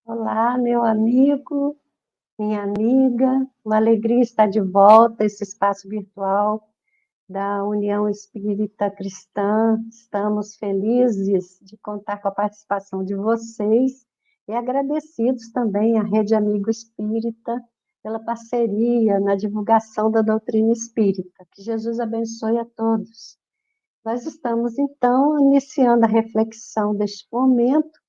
Olá, meu amigo, minha amiga, uma alegria estar de volta a esse espaço virtual da União Espírita Cristã. Estamos felizes de contar com a participação de vocês e agradecidos também à Rede Amigo Espírita pela parceria na divulgação da doutrina espírita. Que Jesus abençoe a todos. Nós estamos, então, iniciando a reflexão deste momento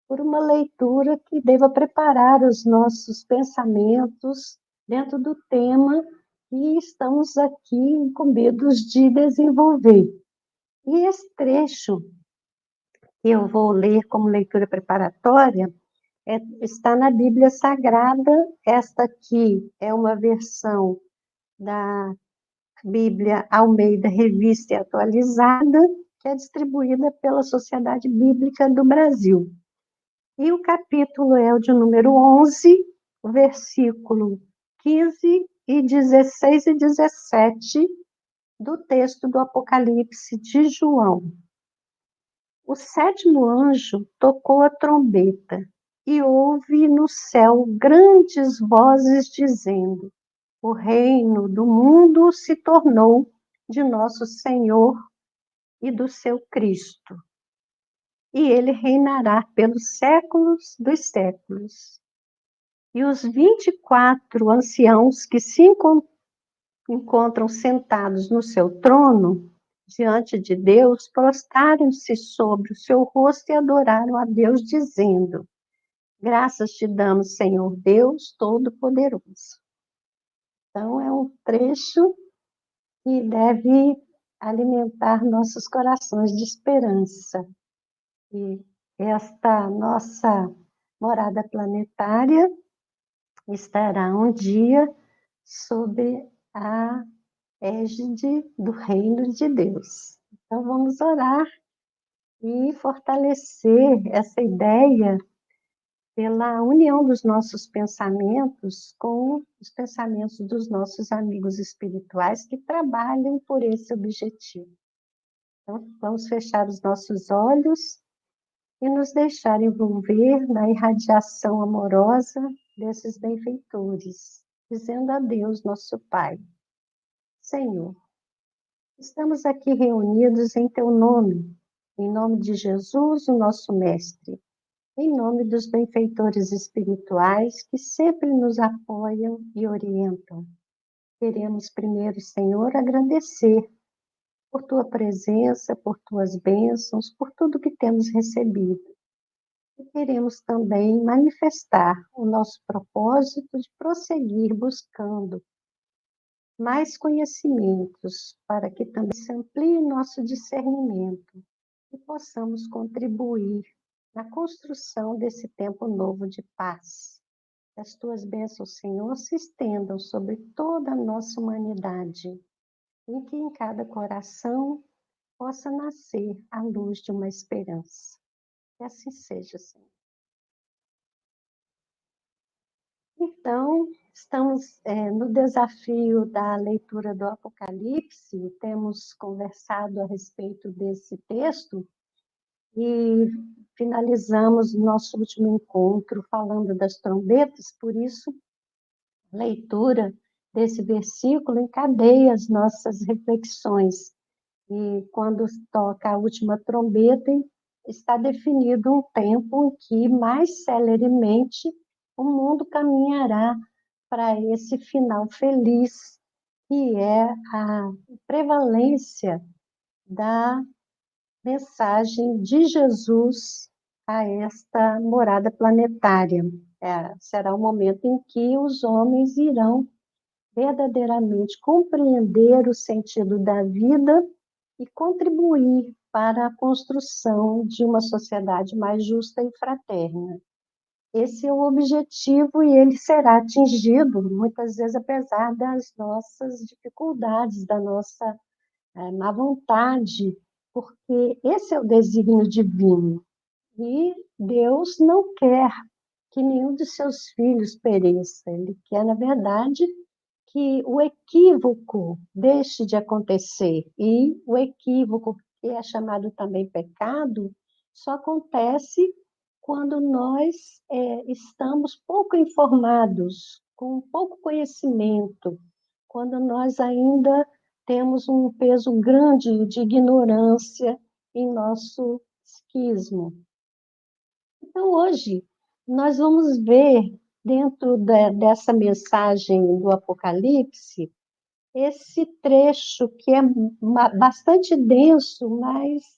por uma leitura que deva preparar os nossos pensamentos dentro do tema que estamos aqui incumbidos de desenvolver. E esse trecho que eu vou ler como leitura preparatória está na Bíblia Sagrada. Esta aqui é uma versão da Bíblia Almeida Revista e Atualizada, que é distribuída pela Sociedade Bíblica do Brasil. E o capítulo é o de número 11, o versículo 15 e 16 e 17 do texto do Apocalipse de João. O sétimo anjo tocou a trombeta e houve no céu grandes vozes dizendo: o reino do mundo se tornou de nosso Senhor e do seu Cristo, e ele reinará pelos séculos dos séculos. E os 24 anciãos que se encontram sentados no seu trono, diante de Deus, prostraram-se sobre o seu rosto e adoraram a Deus, dizendo: graças te damos, Senhor Deus Todo-Poderoso. Então, é um trecho que deve alimentar nossos corações de esperança. E esta nossa morada planetária estará um dia sob a égide do reino de Deus. Então, vamos orar e fortalecer essa ideia pela união dos nossos pensamentos com os pensamentos dos nossos amigos espirituais que trabalham por esse objetivo. Então, vamos fechar os nossos olhos e nos deixar envolver na irradiação amorosa desses benfeitores, dizendo a Deus, nosso Pai: Senhor, estamos aqui reunidos em Teu em nome de Jesus, o nosso Mestre, em nome dos benfeitores espirituais que sempre nos apoiam e orientam. Queremos primeiro, Senhor, agradecer por Tua presença, por Tuas bênçãos, por tudo que temos recebido. E queremos também manifestar o nosso propósito de prosseguir buscando mais conhecimentos para que também se amplie nosso discernimento e possamos contribuir na construção desse tempo novo de paz. Que as tuas bênçãos, Senhor, se estendam sobre toda a nossa humanidade e que em cada coração possa nascer a luz de uma esperança. Que assim seja, Senhor. Então, estamos no desafio da leitura do Apocalipse, temos conversado a respeito desse texto e finalizamos nosso último encontro falando das trombetas, por isso, a leitura desse versículo encadeia as nossas reflexões. E quando toca a última trombeta, está definido um tempo em que mais celeremente o mundo caminhará para esse final feliz, que é a prevalência da mensagem de Jesus a esta morada planetária. Será o momento em que os homens irão verdadeiramente compreender o sentido da vida e contribuir para a construção de uma sociedade mais justa e fraterna. Esse é o objetivo e ele será atingido, muitas vezes, apesar das nossas dificuldades, da nossa má vontade, porque esse é o desígnio divino. E Deus não quer que nenhum de seus filhos pereça. Ele quer, na verdade, que o equívoco deixe de acontecer. E o equívoco, que é chamado também pecado, só acontece quando nós estamos pouco informados, com pouco conhecimento, quando nós ainda temos um peso grande de ignorância em nosso psiquismo. Então, hoje, nós vamos ver, dentro dessa mensagem do Apocalipse, esse trecho que é bastante denso, mas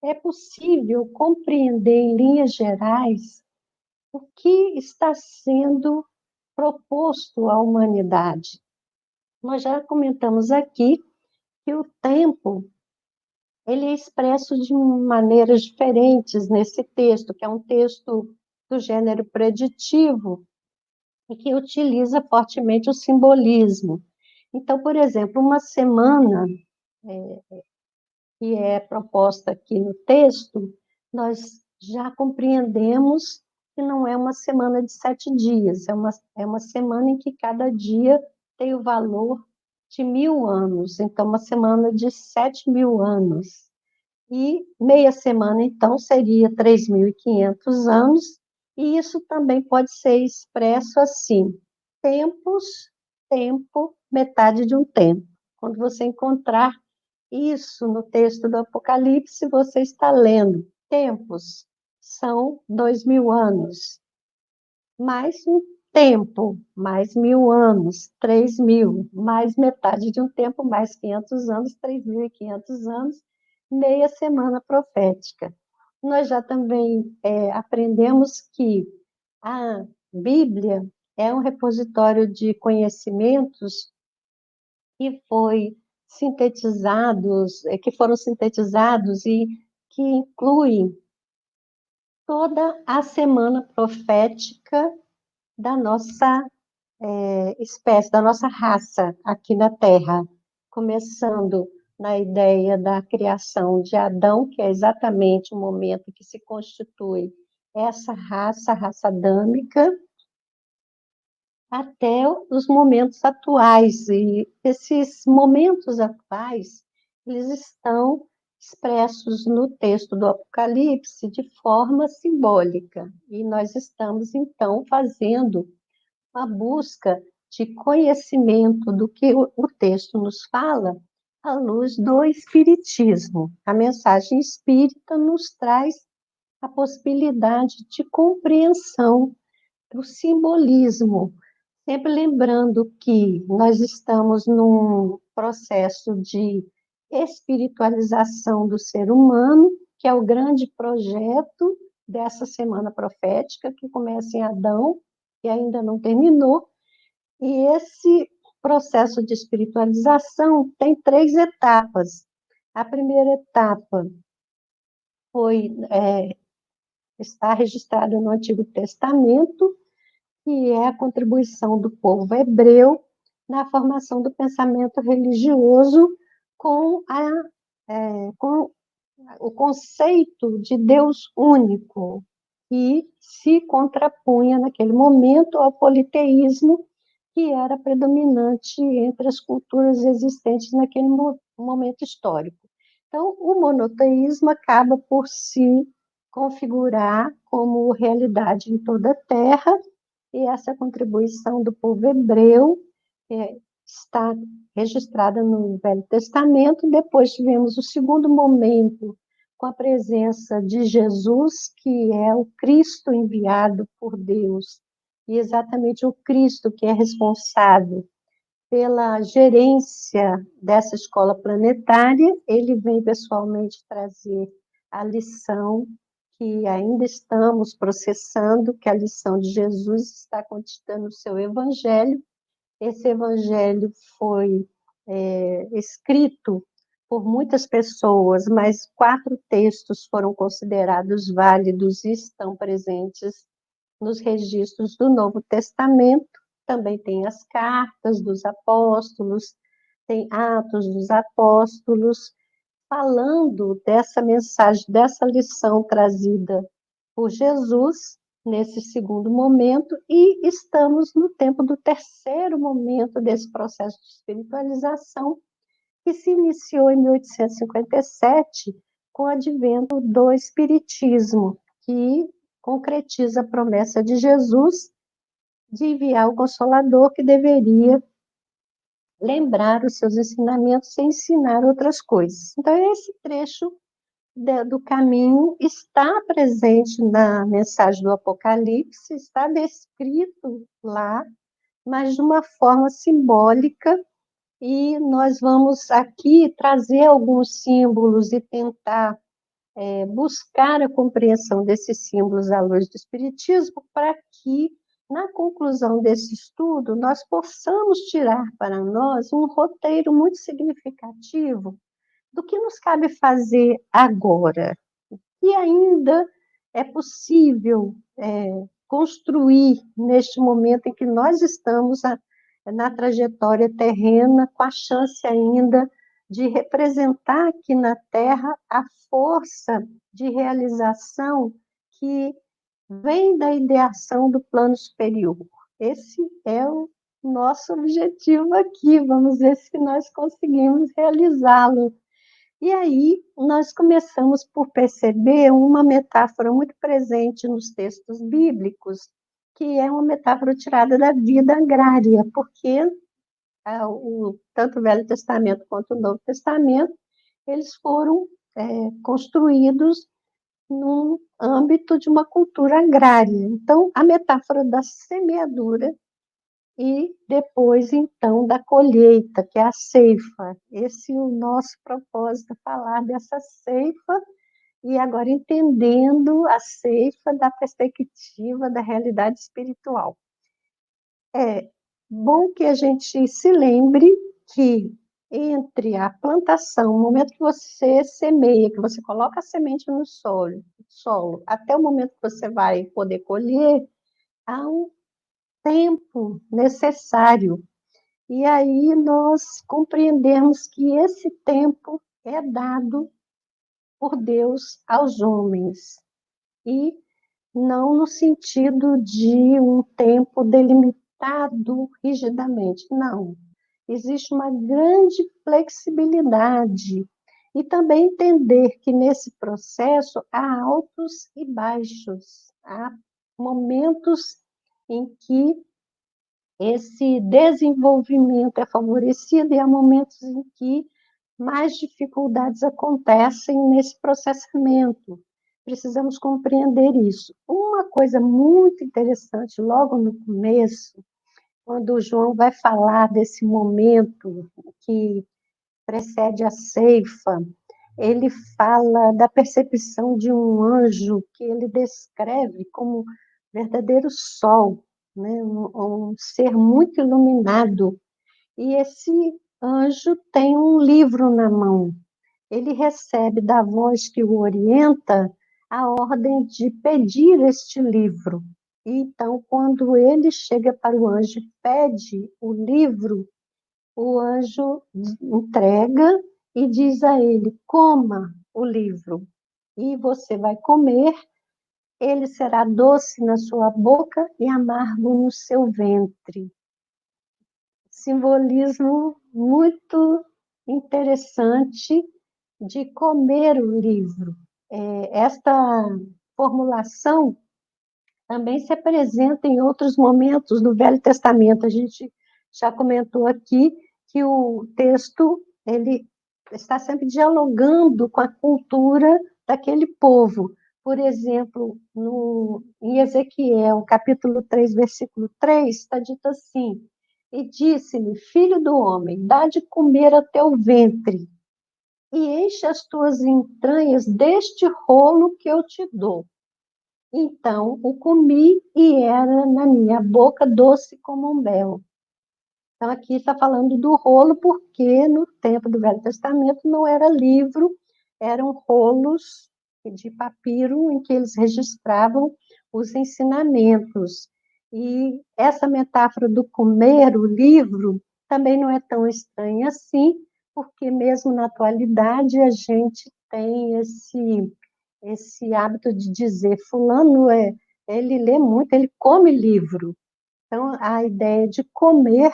é possível compreender, em linhas gerais, o que está sendo proposto à humanidade. Nós já comentamos aqui que o tempo ele é expresso de maneiras diferentes nesse texto, que é um texto do gênero preditivo e que utiliza fortemente o simbolismo. Então, por exemplo, uma semana que é proposta aqui no texto, nós já compreendemos que não é uma semana de 7 dias, é uma semana em que cada dia tem o valor de 1.000 anos, então uma semana de 7.000 anos. E meia semana, então, seria 3.500 anos, e isso também pode ser expresso assim: tempos, tempo, metade de um tempo. Quando você encontrar isso no texto do Apocalipse, você está lendo. Tempos são 2.000 anos, mais um tempo, mais 1.000 anos, 3.000, mais metade de um tempo, mais 500 anos, 3.500 anos, meia semana profética. Nós já também aprendemos que a Bíblia é um repositório de conhecimentos que foi que foram sintetizados e que incluem toda a semana profética da nossa espécie, da nossa raça aqui na Terra, começando na ideia da criação de Adão, que é exatamente o momento que se constitui essa raça, a raça adâmica, até os momentos atuais. E esses momentos atuais, eles estão expressos no texto do Apocalipse de forma simbólica. E nós estamos, então, fazendo uma busca de conhecimento do que o texto nos fala à luz do Espiritismo. A mensagem espírita nos traz a possibilidade de compreensão do simbolismo, sempre lembrando que nós estamos num processo de espiritualização do ser humano, que é o grande projeto dessa semana profética, que começa em Adão, e ainda não terminou, e esse processo de espiritualização tem 3 etapas. A primeira etapa está registrada no Antigo Testamento, que é a contribuição do povo hebreu na formação do pensamento religioso com, com o conceito de Deus único, que se contrapunha naquele momento ao politeísmo, que era predominante entre as culturas existentes naquele momento histórico. Então, o monoteísmo acaba por se configurar como realidade em toda a Terra, e essa contribuição do povo hebreu está registrada no Velho Testamento. Depois tivemos o segundo momento, com a presença de Jesus, que é o Cristo enviado por Deus, e exatamente o Cristo que é responsável pela gerência dessa escola planetária. Ele vem pessoalmente trazer a lição que ainda estamos processando, que a lição de Jesus está contida no seu Evangelho. Esse Evangelho foi escrito por muitas pessoas, mas 4 textos foram considerados válidos e estão presentes nos registros do Novo Testamento. Também tem as cartas dos apóstolos, tem Atos dos Apóstolos, falando dessa mensagem, dessa lição trazida por Jesus nesse segundo momento, e estamos no tempo do terceiro momento desse processo de espiritualização, que se iniciou em 1857 com o advento do Espiritismo, que concretiza a promessa de Jesus de enviar o Consolador que deveria lembrar os seus ensinamentos e ensinar outras coisas. Então, esse trecho do caminho está presente na mensagem do Apocalipse, está descrito lá, mas de uma forma simbólica, e nós vamos aqui trazer alguns símbolos e tentar buscar a compreensão desses símbolos à luz do Espiritismo, para que, na conclusão desse estudo, nós possamos tirar para nós um roteiro muito significativo do que nos cabe fazer agora, e ainda é possível construir neste momento em que nós estamos na trajetória terrena, com a chance ainda de representar aqui na Terra a força de realização que vem da ideação do plano superior. Esse é o nosso objetivo aqui, vamos ver se nós conseguimos realizá-lo. E aí nós começamos por perceber uma metáfora muito presente nos textos bíblicos, que é uma metáfora tirada da vida agrária, porque tanto o Velho Testamento quanto o Novo Testamento, eles foram construídos no âmbito de uma cultura agrária. Então, a metáfora da semeadura e depois, então, da colheita, que é a ceifa. Esse é o nosso propósito, falar dessa ceifa, e agora entendendo a ceifa da perspectiva da realidade espiritual. É bom que a gente se lembre que entre a plantação, o momento que você semeia, que você coloca a semente no solo, até o momento que você vai poder colher, há um tempo necessário. E aí nós compreendemos que esse tempo é dado por Deus aos homens, e não no sentido de um tempo delimitado rigidamente, não. Existe uma grande flexibilidade, e também entender que nesse processo há altos e baixos, há momentos em que esse desenvolvimento é favorecido e há momentos em que mais dificuldades acontecem nesse processamento. Precisamos compreender isso. Uma coisa muito interessante, logo no começo, quando o João vai falar desse momento que precede a ceifa, ele fala da percepção de um anjo que ele descreve como verdadeiro sol, né? Um ser muito iluminado. E esse anjo tem um livro na mão. Ele recebe da voz que o orienta a ordem de pedir este livro. Então, quando ele chega para o anjo e pede o livro, o anjo entrega e diz a ele: coma o livro, e você vai comer, ele será doce na sua boca e amargo no seu ventre. Simbolismo muito interessante de comer o livro. Esta formulação também se apresenta em outros momentos do Velho Testamento. A gente já comentou aqui que o texto ele está sempre dialogando com a cultura daquele povo. Por exemplo, em Ezequiel, capítulo 3, versículo 3, está dito assim: e disse-lhe, filho do homem, dá de comer a teu ventre, e enche as tuas entranhas deste rolo que eu te dou. Então o comi e era na minha boca doce como um mel. Então aqui está falando do rolo, porque no tempo do Velho Testamento não era livro, eram rolos de papiro em que eles registravam os ensinamentos. E essa metáfora do comer o livro também não é tão estranha assim, porque mesmo na atualidade a gente tem esse hábito de dizer fulano ele lê muito, ele come livro. Então, a ideia de comer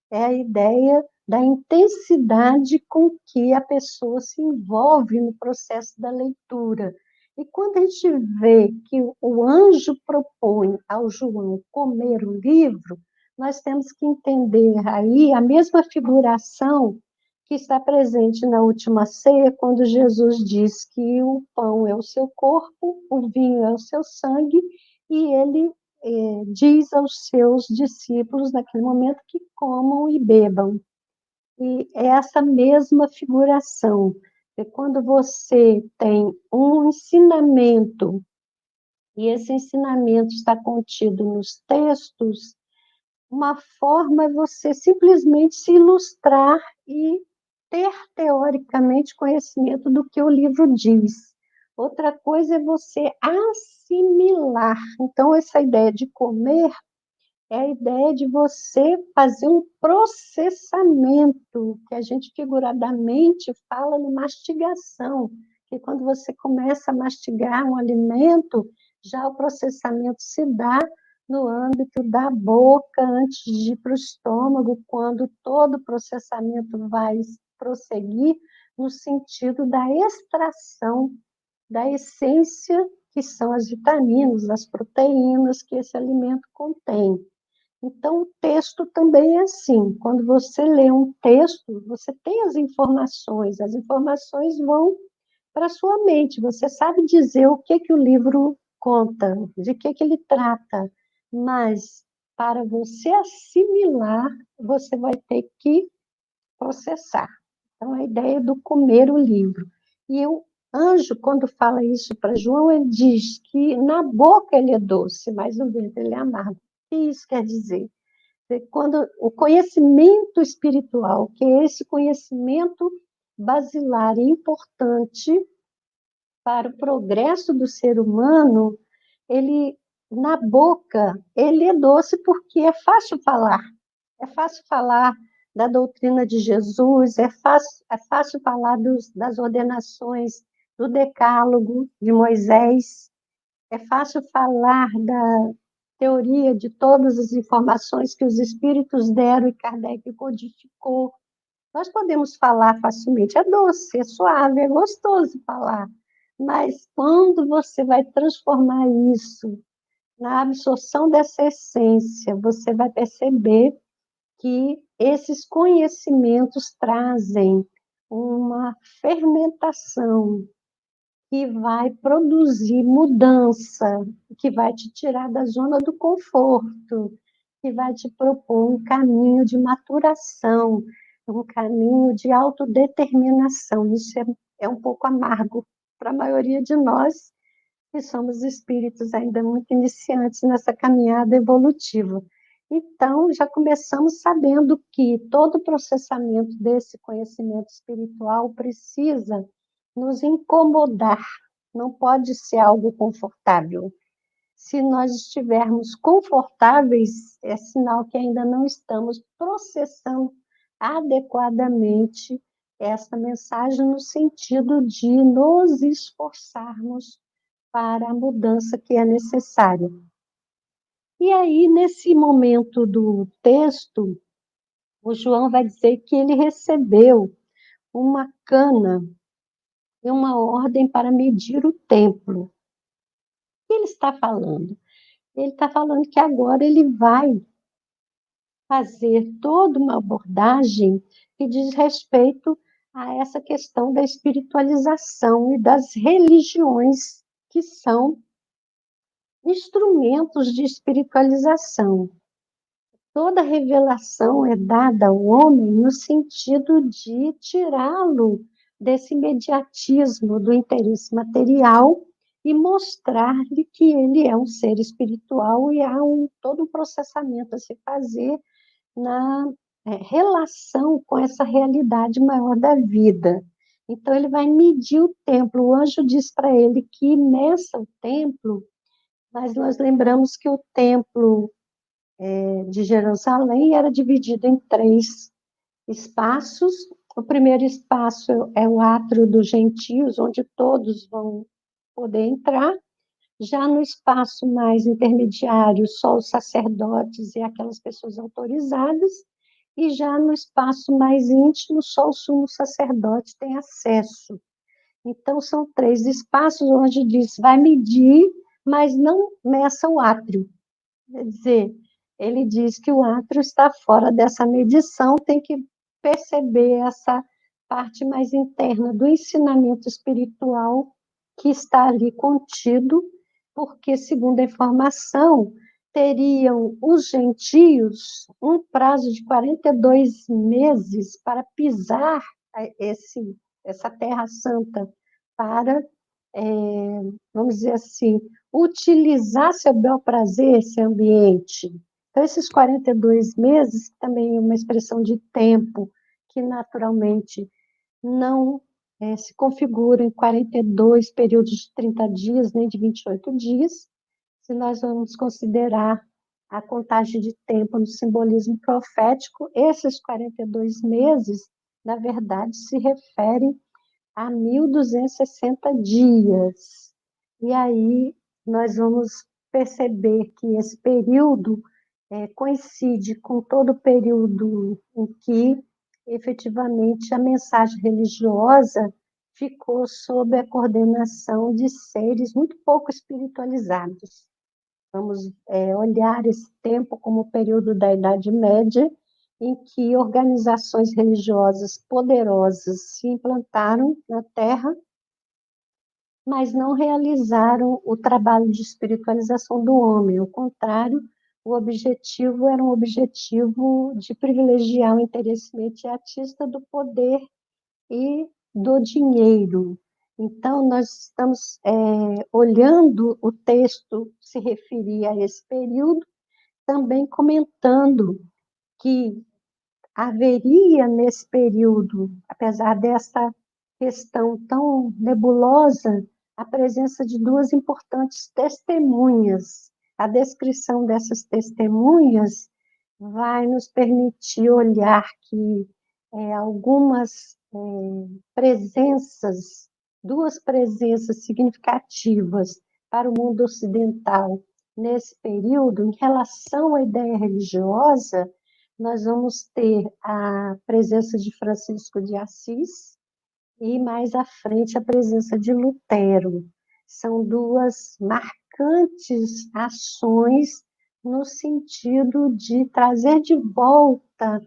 é a ideia da intensidade com que a pessoa se envolve no processo da leitura. E quando a gente vê que o anjo propõe ao João comer o livro, nós temos que entender aí a mesma figuração que está presente na última ceia, quando Jesus diz que o pão é o seu corpo, o vinho é o seu sangue, e ele diz aos seus discípulos naquele momento que comam e bebam. E é essa mesma figuração. É quando você tem um ensinamento, e esse ensinamento está contido nos textos, uma forma é você simplesmente se ilustrar e ter, teoricamente, conhecimento do que o livro diz. Outra coisa é você assimilar. Então, essa ideia de comer é a ideia de você fazer um processamento, que a gente figuradamente fala no mastigação, que quando você começa a mastigar um alimento, já o processamento se dá no âmbito da boca, antes de ir para o estômago, quando todo o processamento vai prosseguir no sentido da extração da essência, que são as vitaminas, as proteínas que esse alimento contém. Então, o texto também é assim. Quando você lê um texto, você tem as informações vão para a sua mente. Você sabe dizer o que o livro conta, de que ele trata, mas para você assimilar, você vai ter que processar. Então, a ideia do comer o livro. E o anjo, quando fala isso para João, ele diz que na boca ele é doce, mas no ventre ele é amargo. O que isso quer dizer? Quando o conhecimento espiritual, que é esse conhecimento basilar e importante para o progresso do ser humano, ele na boca, ele é doce porque é fácil falar. É fácil falar da doutrina de Jesus, é fácil falar das ordenações do Decálogo de Moisés, é fácil falar da teoria de todas as informações que os espíritos deram e Kardec codificou. Nós podemos falar facilmente, é doce, é suave, é gostoso falar, mas quando você vai transformar isso na absorção dessa essência, você vai perceber que esses conhecimentos trazem uma fermentação que vai produzir mudança, que vai te tirar da zona do conforto, que vai te propor um caminho de maturação, um caminho de autodeterminação. Isso é um pouco amargo para a maioria de nós, que somos espíritos ainda muito iniciantes nessa caminhada evolutiva. Então, já começamos sabendo que todo o processamento desse conhecimento espiritual precisa nos incomodar, não pode ser algo confortável. Se nós estivermos confortáveis, é sinal que ainda não estamos processando adequadamente essa mensagem no sentido de nos esforçarmos para a mudança que é necessária. E aí, nesse momento do texto, o João vai dizer que ele recebeu uma cana e uma ordem para medir o templo. O que ele está falando? Ele está falando que agora ele vai fazer toda uma abordagem que diz respeito a essa questão da espiritualização e das religiões que são instrumentos de espiritualização. Toda revelação é dada ao homem no sentido de tirá-lo desse imediatismo do interesse material e mostrar-lhe que ele é um ser espiritual e há todo um processamento a se fazer na relação com essa realidade maior da vida. Então, ele vai medir o templo. O anjo diz para ele que nessa o templo, mas nós lembramos que o templo de Jerusalém era dividido em 3 espaços. O primeiro espaço é o átrio dos gentios, onde todos vão poder entrar. Já no espaço mais intermediário, só os sacerdotes e aquelas pessoas autorizadas. E já no espaço mais íntimo, só o sumo sacerdote tem acesso. Então, são 3 espaços onde diz, vai medir, mas não meça o átrio. Quer dizer, ele diz que o átrio está fora dessa medição, tem que perceber essa parte mais interna do ensinamento espiritual que está ali contido, porque, segundo a informação, teriam os gentios um prazo de 42 meses para pisar essa Terra Santa, para, vamos dizer assim, utilizar seu bel prazer esse ambiente. Então, esses 42 meses, também é uma expressão de tempo, que naturalmente não se configura em 42 períodos de 30 dias, nem de 28 dias, se nós vamos considerar a contagem de tempo no simbolismo profético, esses 42 meses, na verdade, se referem a 1.260 dias. E aí nós vamos perceber que esse período coincide com todo o período em que, efetivamente, a mensagem religiosa ficou sob a coordenação de seres muito pouco espiritualizados. Vamos olhar esse tempo como o período da Idade Média, em que organizações religiosas poderosas se implantaram na Terra, mas não realizaram o trabalho de espiritualização do homem. Ao contrário, o objetivo era um objetivo de privilegiar o interesse imediatista do poder e do dinheiro. Então, nós estamos olhando o texto se referir a esse período, também comentando que haveria nesse período, apesar dessa questão tão nebulosa, a presença de 2 importantes testemunhas. A descrição dessas testemunhas vai nos permitir olhar que algumas presenças, 2 presenças significativas para o mundo ocidental nesse período, em relação à ideia religiosa, nós vamos ter a presença de Francisco de Assis e, mais à frente, a presença de Lutero. São 2 marcantes ações no sentido de trazer de volta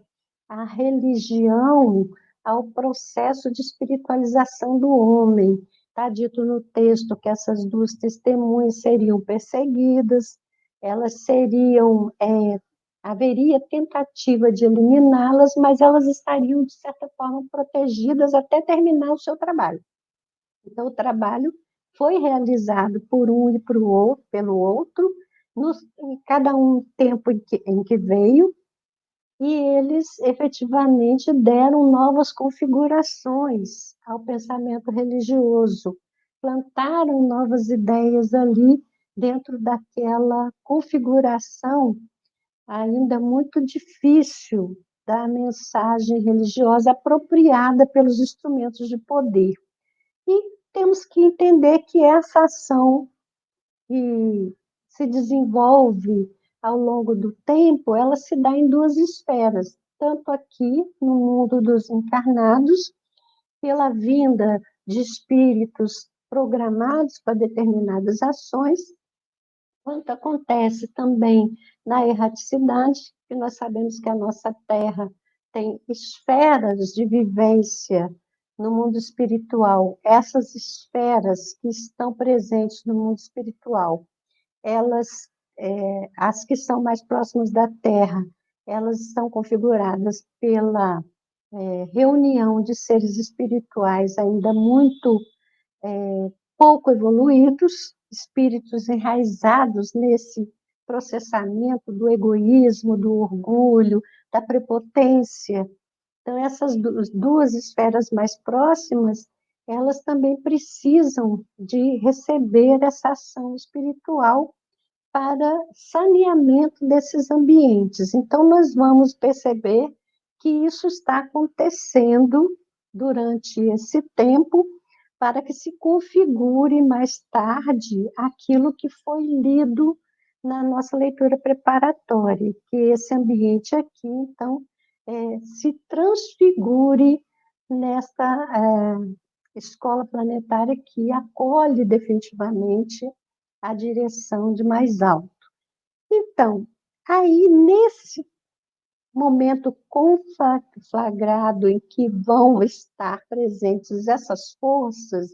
a religião ao processo de espiritualização do homem. Está dito no texto que essas 2 testemunhas seriam perseguidas, elas seriam, haveria tentativa de eliminá-las, mas elas estariam, de certa forma, protegidas até terminar o seu trabalho. Então, o trabalho foi realizado por um e pelo outro, em cada um tempo em que veio, e eles efetivamente deram novas configurações ao pensamento religioso, plantaram novas ideias ali dentro daquela configuração ainda muito difícil da mensagem religiosa apropriada pelos instrumentos de poder. E temos que entender que essa ação que se desenvolve ao longo do tempo, ela se dá em 2 esferas, tanto aqui no mundo dos encarnados, pela vinda de espíritos programados para determinadas ações, quanto acontece também na erraticidade, que nós sabemos que a nossa Terra tem esferas de vivência no mundo espiritual. Essas esferas que estão presentes no mundo espiritual, elas, as que são mais próximas da Terra, elas estão configuradas pela reunião de seres espirituais ainda muito pouco evoluídos, espíritos enraizados nesse processamento do egoísmo, do orgulho, da prepotência. Então, essas 2 esferas mais próximas, elas também precisam de receber essa ação espiritual para saneamento desses ambientes. Então, nós vamos perceber que isso está acontecendo durante esse tempo, para que se configure mais tarde aquilo que foi lido na nossa leitura preparatória, que esse ambiente aqui, então, se transfigure nessa escola planetária que acolhe definitivamente a direção de mais alto. Então, aí nesse momento conflagrado em que vão estar presentes essas forças,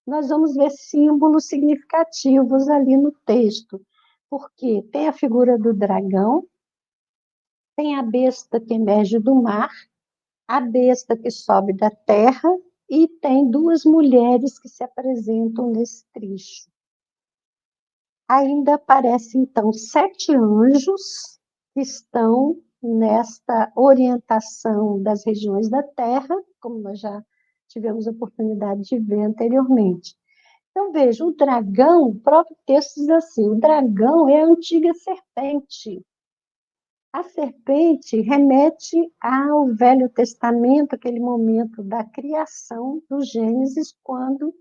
nós vamos ver símbolos significativos ali no texto, porque tem a figura do dragão, tem a besta que emerge do mar, a besta que sobe da terra, e tem duas mulheres que se apresentam nesse trecho. Ainda aparecem, então, 7 anjos que estão nesta orientação das regiões da Terra, como nós já tivemos a oportunidade de ver anteriormente. Então, veja, o dragão, o próprio texto diz assim, o dragão é a antiga serpente. A serpente remete ao Velho Testamento, aquele momento da criação do Gênesis, quando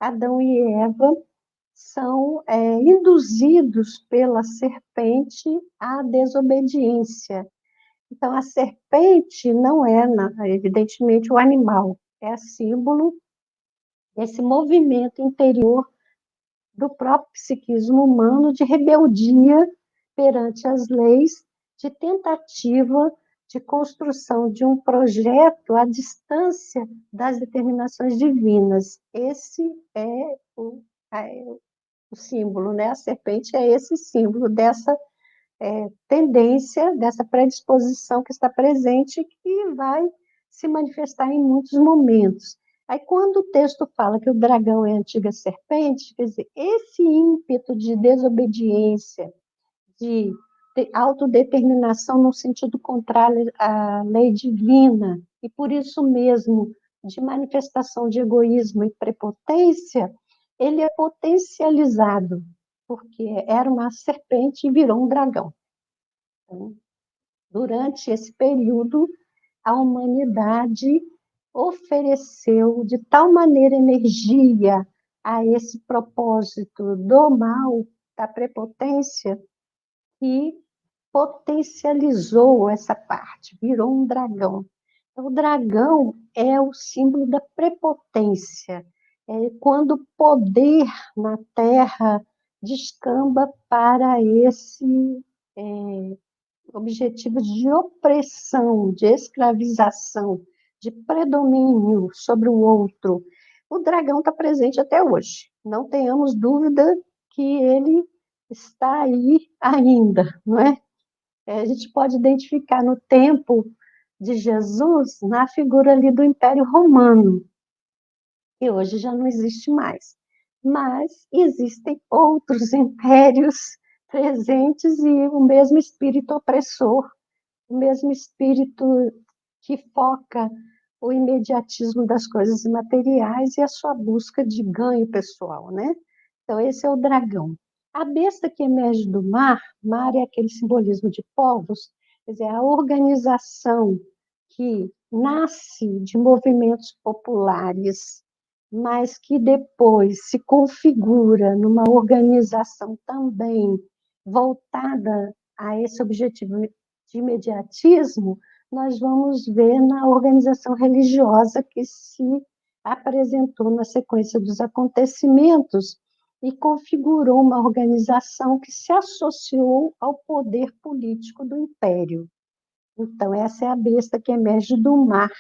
Adão e Eva são induzidos pela serpente à desobediência. Então, a serpente não é, evidentemente, o animal, é símbolo desse movimento interior do próprio psiquismo humano de rebeldia perante as leis, de tentativa de construção de um projeto à distância das determinações divinas. Esse é o símbolo, né? A serpente é esse símbolo dessa tendência, dessa predisposição que está presente, que vai se manifestar em muitos momentos. Aí, quando o texto fala que o dragão é a antiga serpente, quer dizer, esse ímpeto de desobediência, de autodeterminação no sentido contrário à lei divina, e por isso mesmo de manifestação de egoísmo e prepotência, ele é potencializado, porque era uma serpente e virou um dragão. Então, durante esse período, a humanidade ofereceu de tal maneira energia a esse propósito do mal, da prepotência, que potencializou essa parte, virou um dragão. Então, o dragão é o símbolo da prepotência, é quando o poder na Terra descamba para esse objetivo de opressão, de escravização, de predomínio sobre o outro. O dragão está presente até hoje. Não tenhamos dúvida que ele está aí ainda, não é? A gente pode identificar no tempo de Jesus na figura ali do Império Romano, que hoje já não existe mais. Mas existem outros impérios presentes e o mesmo espírito opressor, o mesmo espírito que foca o imediatismo das coisas materiais e a sua busca de ganho pessoal, né? Então, esse é o dragão. A besta que emerge do mar, mar é aquele simbolismo de povos, quer dizer, a organização que nasce de movimentos populares, mas que depois se configura numa organização também voltada a esse objetivo de imediatismo, nós vamos ver na organização religiosa que se apresentou na sequência dos acontecimentos e configurou uma organização que se associou ao poder político do império. Então, essa é a besta que emerge do mar,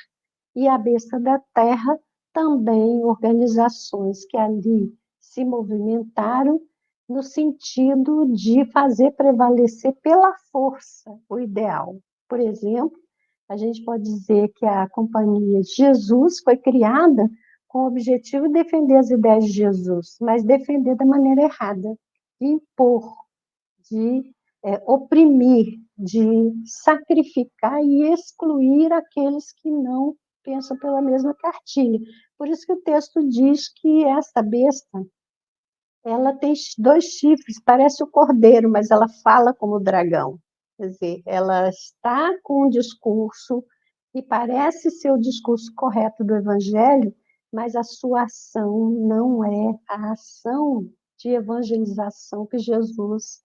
e a besta da terra também organizações que ali se movimentaram no sentido de fazer prevalecer pela força o ideal. Por exemplo, a gente pode dizer que a Companhia de Jesus foi criada com o objetivo de defender as ideias de Jesus, mas defender da maneira errada, de impor, de oprimir, de sacrificar e excluir aqueles que não pensam pela mesma cartilha. Por isso que o texto diz que essa besta, ela tem 2 chifres, parece o cordeiro, mas ela fala como o dragão. Quer dizer, ela está com um discurso que parece ser o discurso correto do evangelho, mas a sua ação não é a ação de evangelização que Jesus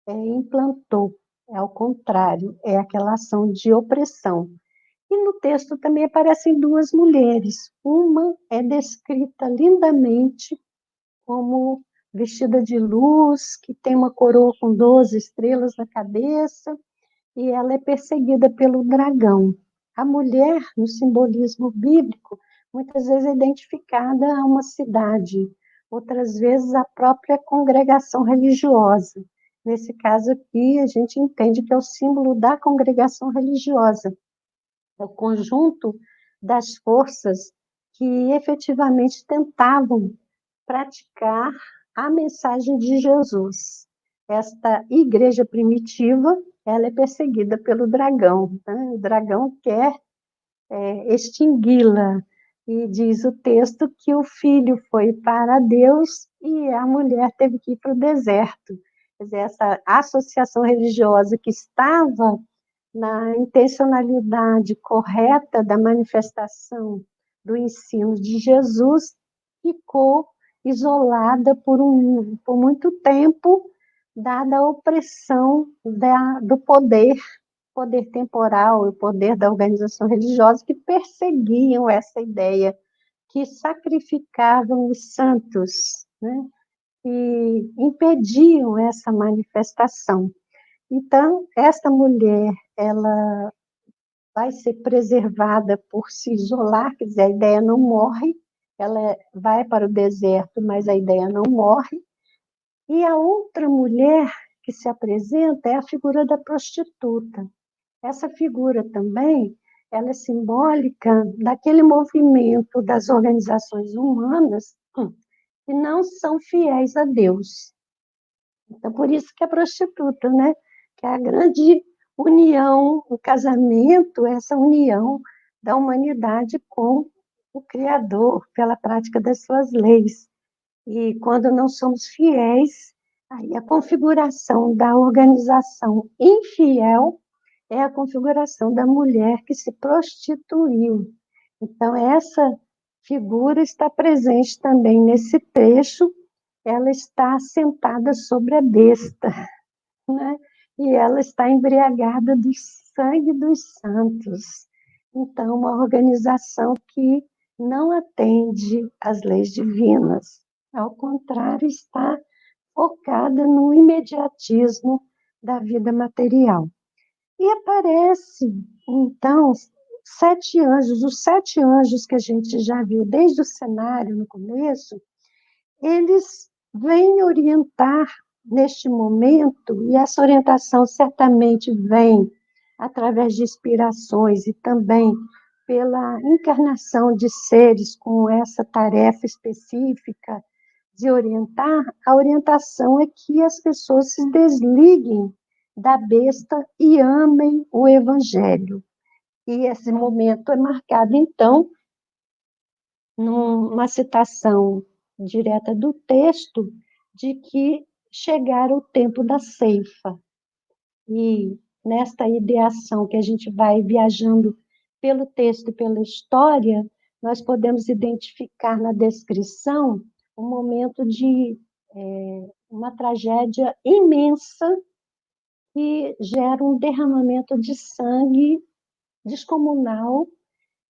implantou. É ao contrário, é aquela ação de opressão. E no texto também aparecem duas mulheres. Uma é descrita lindamente como vestida de luz, que tem uma coroa com 12 estrelas na cabeça, e ela é perseguida pelo dragão. A mulher, no simbolismo bíblico, muitas vezes é identificada a uma cidade, outras vezes a própria congregação religiosa. Nesse caso aqui, a gente entende que é o símbolo da congregação religiosa, é o conjunto das forças que efetivamente tentavam praticar a mensagem de Jesus. Esta igreja primitiva, ela é perseguida pelo dragão, né? O dragão quer extingui-la, e diz o texto que o filho foi para Deus e a mulher teve que ir para o deserto. Quer dizer, essa associação religiosa que estava na intencionalidade correta da manifestação do ensino de Jesus, ficou isolada por muito tempo, dada a opressão do poder temporal e o poder da organização religiosa, que perseguiam essa ideia, que sacrificavam os santos, né? E impediam essa manifestação. Então, esta mulher, ela vai ser preservada por se isolar, quer dizer, a ideia não morre, ela vai para o deserto, mas a ideia não morre. E a outra mulher que se apresenta é a figura da prostituta. Essa figura também, ela é simbólica daquele movimento das organizações humanas que não são fiéis a Deus. Então, por isso que é prostituta, né? Que é a grande união, o casamento, essa união da humanidade com o Criador, pela prática das suas leis. E quando não somos fiéis, aí a configuração da organização infiel é a configuração da mulher que se prostituiu. Então, essa figura está presente também nesse trecho. Ela está sentada sobre a besta, né? E ela está embriagada do sangue dos santos. Então, uma organização que não atende às leis divinas, ao contrário, está focada no imediatismo da vida material. E aparece, então, sete anjos. Os sete anjos que a gente já viu desde o cenário no começo, eles vêm orientar neste momento, e essa orientação certamente vem através de inspirações e também pela encarnação de seres com essa tarefa específica de orientar. A orientação é que as pessoas se desliguem da besta e amem o Evangelho. E esse momento é marcado, então, numa citação direta do texto, de que chegara o tempo da ceifa. E nesta ideação que a gente vai viajando pelo texto e pela história, nós podemos identificar na descrição um momento de uma tragédia imensa que gera um derramamento de sangue descomunal,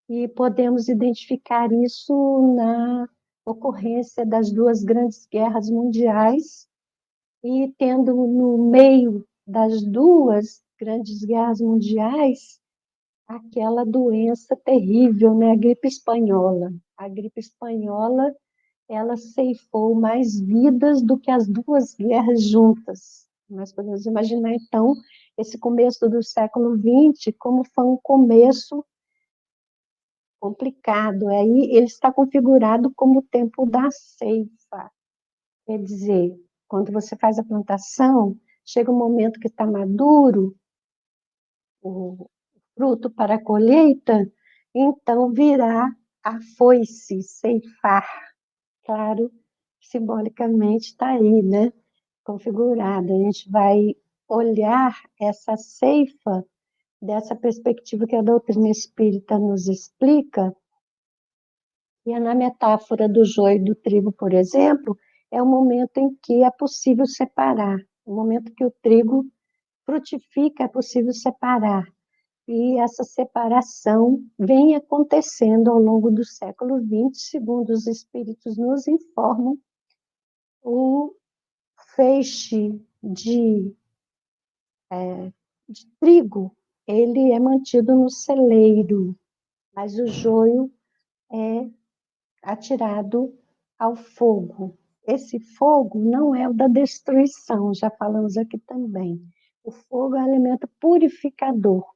e podemos identificar isso na ocorrência das duas grandes guerras mundiais, e tendo no meio das duas grandes guerras mundiais aquela doença terrível, né? A gripe espanhola. A gripe espanhola, ela ceifou mais vidas do que as duas guerras juntas. Nós podemos imaginar, então, esse começo do século XX como foi um começo complicado. Aí ele está configurado como o tempo da ceifa. Quer dizer, quando você faz a plantação, chega um momento que está maduro o fruto para a colheita, então virá a foice, ceifar. Claro, simbolicamente está aí, né? Configurada. A gente vai olhar essa ceifa dessa perspectiva que a doutrina espírita nos explica. E na metáfora do joio e do trigo, por exemplo, é o momento em que é possível separar. O momento que o trigo frutifica, é possível separar. E essa separação vem acontecendo ao longo do século XX, segundo os espíritos nos informam, o feixe de trigo, ele é mantido no celeiro, mas o joio é atirado ao fogo. Esse fogo não é o da destruição, já falamos aqui também. O fogo é um elemento purificador.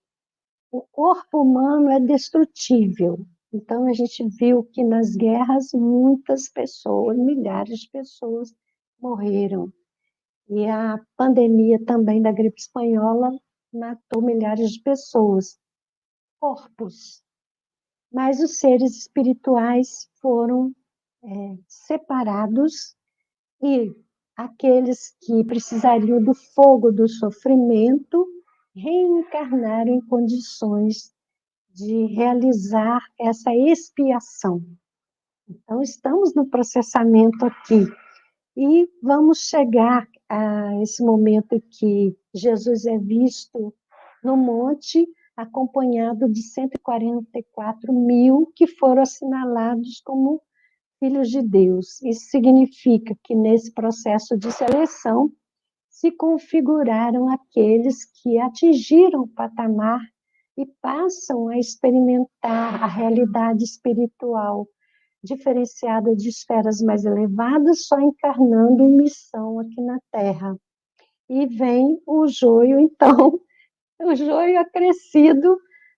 O corpo humano é destrutível. Então, a gente viu que nas guerras muitas pessoas, milhares de pessoas morreram. E a pandemia também da gripe espanhola matou milhares de pessoas. Corpos. Mas os seres espirituais foram separados e aqueles que precisariam do fogo do sofrimento reencarnaram em condições de realizar essa expiação. Então, estamos no processamento aqui e vamos chegar a esse momento em que Jesus é visto no monte, acompanhado de 144 mil que foram assinalados como filhos de Deus. Isso significa que nesse processo de seleção se configuraram aqueles que atingiram o patamar e passam a experimentar a realidade espiritual diferenciada de esferas mais elevadas, só encarnando em missão aqui na Terra. E vem o joio, então, o joio acrescido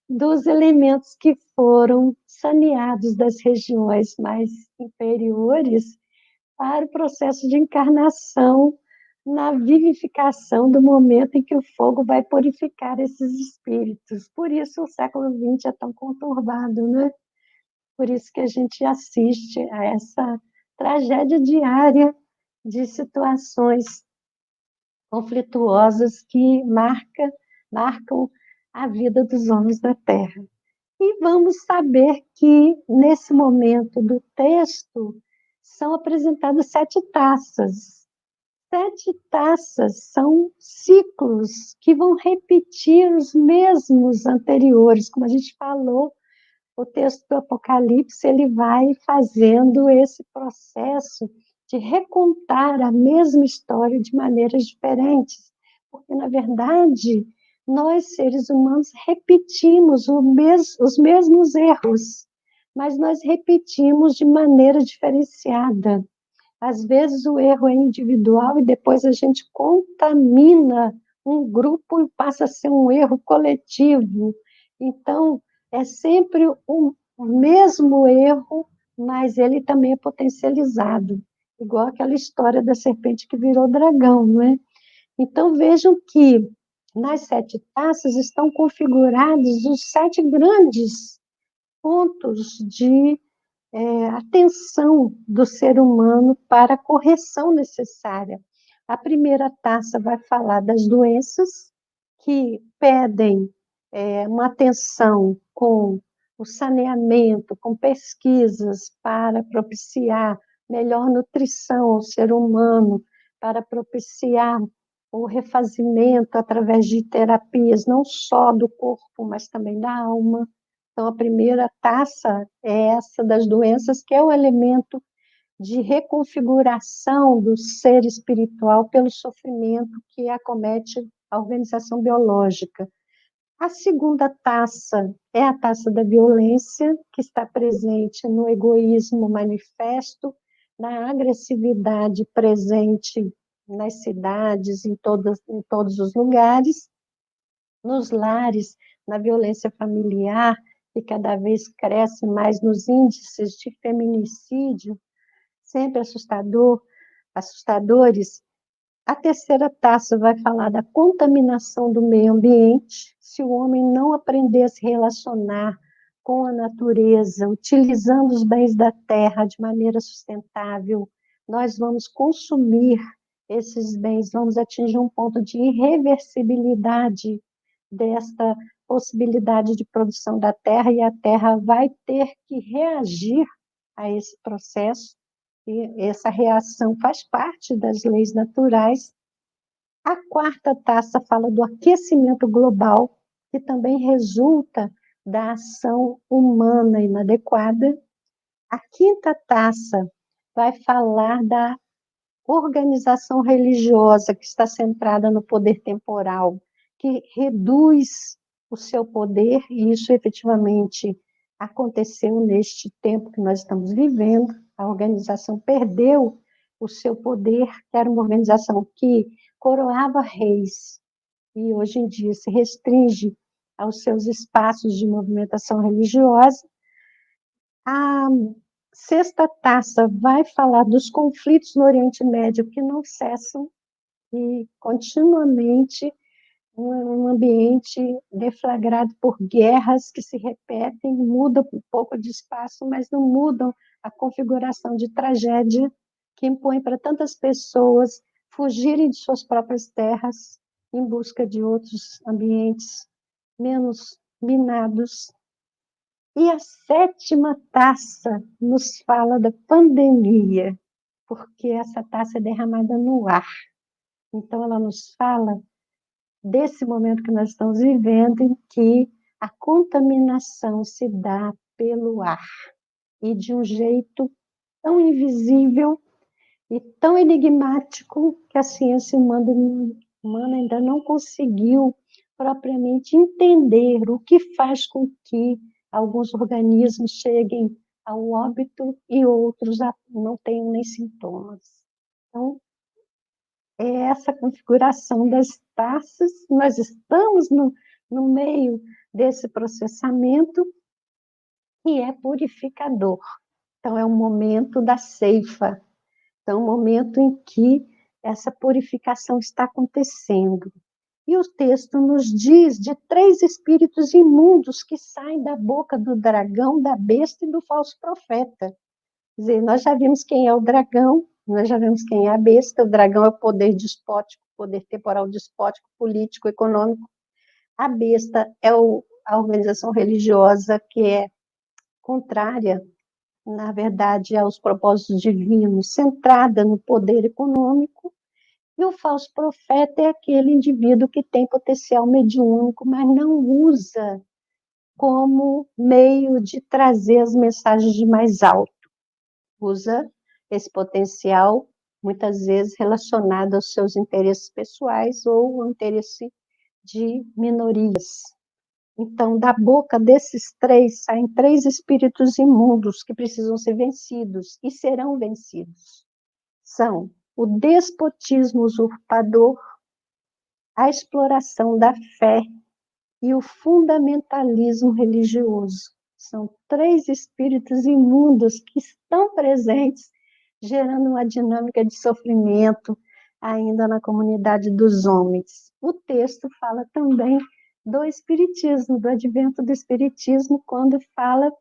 dos elementos que foram saneados das regiões mais inferiores para o processo de encarnação na vivificação do momento em que o fogo vai purificar esses espíritos. Por isso o século XX é tão conturbado, né? Por isso que a gente assiste a essa tragédia diária de situações conflituosas que marcam a vida dos homens da Terra. E vamos saber que, nesse momento do texto, são apresentadas 7 taças. 7 taças são ciclos que vão repetir os mesmos anteriores, como a gente falou. O texto do Apocalipse ele vai fazendo esse processo de recontar a mesma história de maneiras diferentes, porque, na verdade, nós, seres humanos, repetimos os mesmos erros, mas nós repetimos de maneira diferenciada. Às vezes o erro é individual e depois a gente contamina um grupo e passa a ser um erro coletivo. Então, é sempre o mesmo erro, mas ele também é potencializado, igual aquela história da serpente que virou dragão, não é? Então, vejam que nas 7 taças estão configurados os 7 grandes pontos de atenção do ser humano para a correção necessária. A primeira taça vai falar das doenças que pedem uma atenção com o saneamento, com pesquisas para propiciar melhor nutrição ao ser humano, para propiciar o refazimento através de terapias, não só do corpo, mas também da alma. Então, a primeira taça é essa das doenças, que é o elemento de reconfiguração do ser espiritual pelo sofrimento que acomete a organização biológica. A segunda taça é a taça da violência, que está presente no egoísmo manifesto, na agressividade presente nas cidades, em todos os lugares, nos lares, na violência familiar, que cada vez cresce mais nos índices de feminicídio, sempre assustadores. A terceira taça vai falar da contaminação do meio ambiente. Se o homem não aprender a se relacionar com a natureza, utilizando os bens da terra de maneira sustentável, nós vamos consumir esses bens, vamos atingir um ponto de irreversibilidade desta possibilidade de produção da terra, e a terra vai ter que reagir a esse processo, e essa reação faz parte das leis naturais. A quarta taça fala do aquecimento global, que também resulta da ação humana inadequada. A quinta taça vai falar da organização religiosa que está centrada no poder temporal, que reduz o seu poder, e isso efetivamente aconteceu neste tempo que nós estamos vivendo. A organização perdeu o seu poder, que era uma organização que coroava reis, e hoje em dia se restringe aos seus espaços de movimentação religiosa. A sexta taça vai falar dos conflitos no Oriente Médio que não cessam e continuamente um ambiente deflagrado por guerras que se repetem, mudam um pouco de espaço, mas não mudam a configuração de tragédia que impõe para tantas pessoas fugirem de suas próprias terras em busca de outros ambientes menos minados. E a sétima taça nos fala da pandemia, porque essa taça é derramada no ar. Então, ela nos fala desse momento que nós estamos vivendo, em que a contaminação se dá pelo ar, e de um jeito tão invisível e tão enigmático que a ciência humana ainda não conseguiu propriamente entender o que faz com que alguns organismos cheguem ao óbito e outros não tenham nem sintomas. Então, é essa configuração das taças, nós estamos no meio desse processamento que é purificador. Então, é o momento da ceifa, então, é um momento em que essa purificação está acontecendo. E o texto nos diz de 3 espíritos imundos que saem da boca do dragão, da besta e do falso profeta. Quer dizer, nós já vimos quem é o dragão, nós já vimos quem é a besta. O dragão é o poder despótico, poder temporal despótico, político, econômico. A besta é a organização religiosa que é contrária, na verdade, aos propósitos divinos, centrada no poder econômico. E o falso profeta é aquele indivíduo que tem potencial mediúnico, mas não usa como meio de trazer as mensagens de mais alto. Usa esse potencial, muitas vezes, relacionado aos seus interesses pessoais ou ao interesse de minorias. Então, da boca desses 3, saem 3 espíritos imundos que precisam ser vencidos e serão vencidos. São o despotismo usurpador, a exploração da fé e o fundamentalismo religioso. São 3 espíritos imundos que estão presentes, gerando uma dinâmica de sofrimento ainda na comunidade dos homens. O texto fala também do espiritismo, do advento do espiritismo, quando fala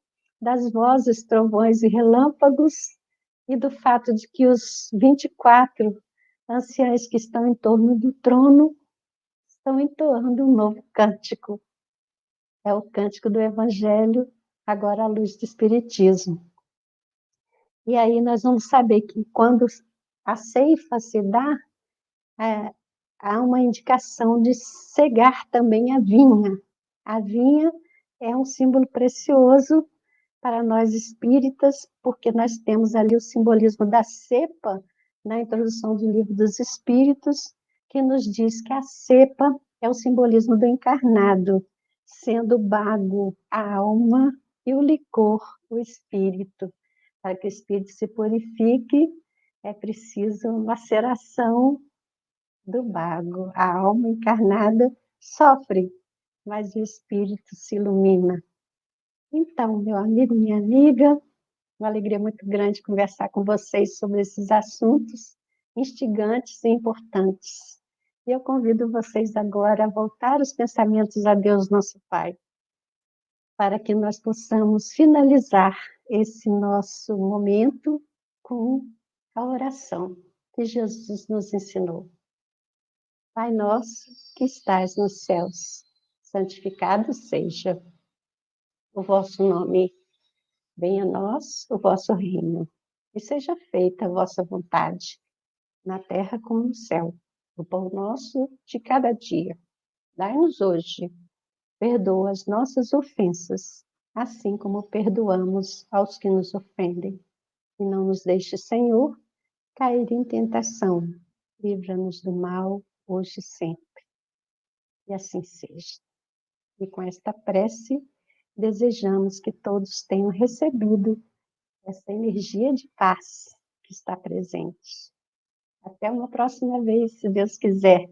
das vozes, trovões e relâmpagos, e do fato de que os 24 anciãos que estão em torno do trono estão entoando um novo cântico. É o cântico do Evangelho, agora à luz do Espiritismo. E aí nós vamos saber que quando a ceifa se dá, há uma indicação de cegar também a vinha. A vinha é um símbolo precioso para nós espíritas, porque nós temos ali o simbolismo da cepa, na introdução do Livro dos Espíritos, que nos diz que a cepa é o simbolismo do encarnado, sendo o bago a alma e o licor o espírito. Para que o espírito se purifique, é preciso uma maceração do bago. A alma encarnada sofre, mas o espírito se ilumina. Então, meu amigo, minha amiga, uma alegria muito grande conversar com vocês sobre esses assuntos instigantes e importantes. E eu convido vocês agora a voltar os pensamentos a Deus, nosso Pai, para que nós possamos finalizar esse nosso momento com a oração que Jesus nos ensinou. Pai nosso que estais nos céus, santificado seja o vosso nome. Venha a nós o vosso reino, e seja feita a vossa vontade, na terra como no céu. O pão nosso de cada dia, dai-nos hoje, Perdoa as nossas ofensas, assim como perdoamos aos que nos ofendem. E não nos deixe, Senhor, cair em tentação. Livra-nos do mal, hoje e sempre. E assim seja. E com esta prece, desejamos que todos tenham recebido essa energia de paz que está presente. Até uma próxima vez, se Deus quiser.